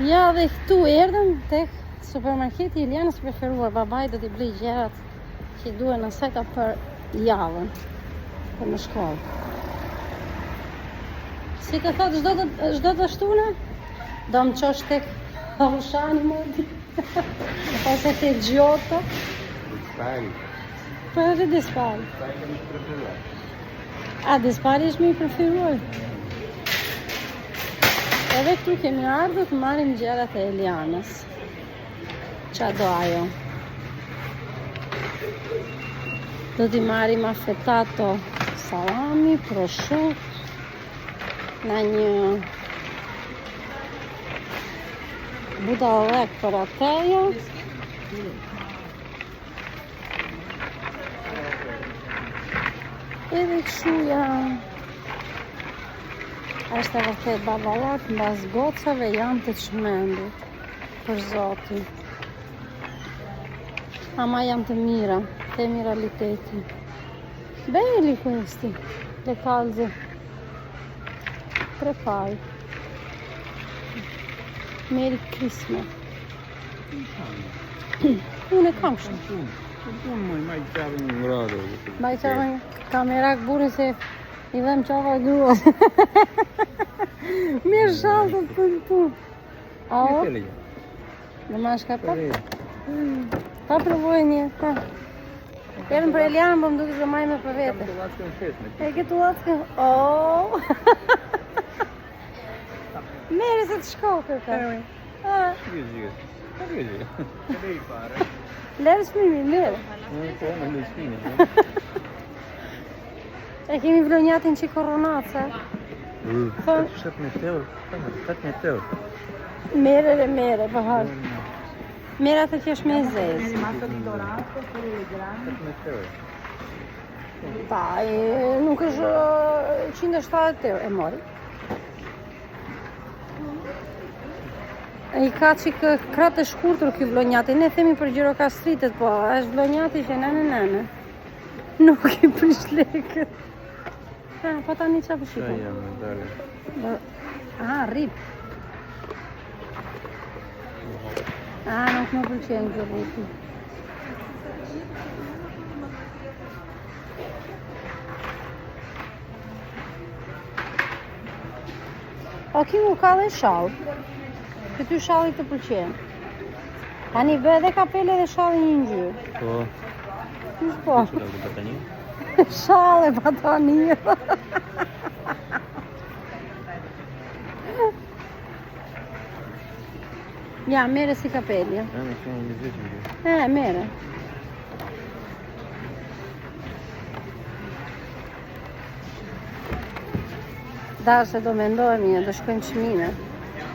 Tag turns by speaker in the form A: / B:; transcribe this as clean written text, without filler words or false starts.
A: Ja, dhe këtu erdhëm tek supermarketi Ilianës preferuar. Babai do t'i blej gjërat që i duhen asaj për javën, për në shkollë. Si të thotë çdo të shtune, do më qosh tek Aushani modi, ose te Gjioto.
B: Dispari.
A: Për e Dispari.
B: Dispari kam preferuar.
A: A, Dispari është më i preferuar? Edhe këtu kemi ardhur të marrim gjërat e Elianës. Qa do ajo? Do t'i marrim affettato salami, prosciutto, na një budallek për ateja. Edhe këshuja. Është e vërtet baballat mbas gocave janë të çmendur, për Zotin. Ama janë të mira, temi realiteti. Belli questi, le calze. Prepari. Merry Christmas. Unë e kam shumë.
B: Unë maj qavë një ngradë.
A: Maj qavë një kamerak burri se i dhem qava gruas. Mirë shallë të punë. A o? Në ma shkapat? Ta provoj një, ta. Erën për Elianë, më duke të majme për vete. E këtë latëke? O! Meri se të shkokë ka. Lërë shmimi, lërë. E kemi vlonjatin që i koronat, sa?
B: 17 euro. 17 euro.
A: Mere dhe mere, për halë. Mere atë që është me zezë.
B: 17 euro.
A: Pa, nuk është 170 euro. E mori. I ka që kratë e shkurtur kjo vlonjati. Ne themi për Gjirokastritet, po është vlonjati që nene. Nuk i prish lekët. Pa tani qa përshikon?
B: Qa jam, dale.
A: Rip. Nuk më pëlqen kjo ripi. O, ki mu ka dhe shallë. Këty shalli të pëlqen. Tani bë edhe kapele dhe shalli një ngjyrë.
B: Po.
A: Kush po?
B: Që lagë të tani?
A: Shale patani. Ja, mere si kapelja.
B: Në shumë një zhjetë.
A: Mere. Darë se do mendojmë një, do shkojmë çmime.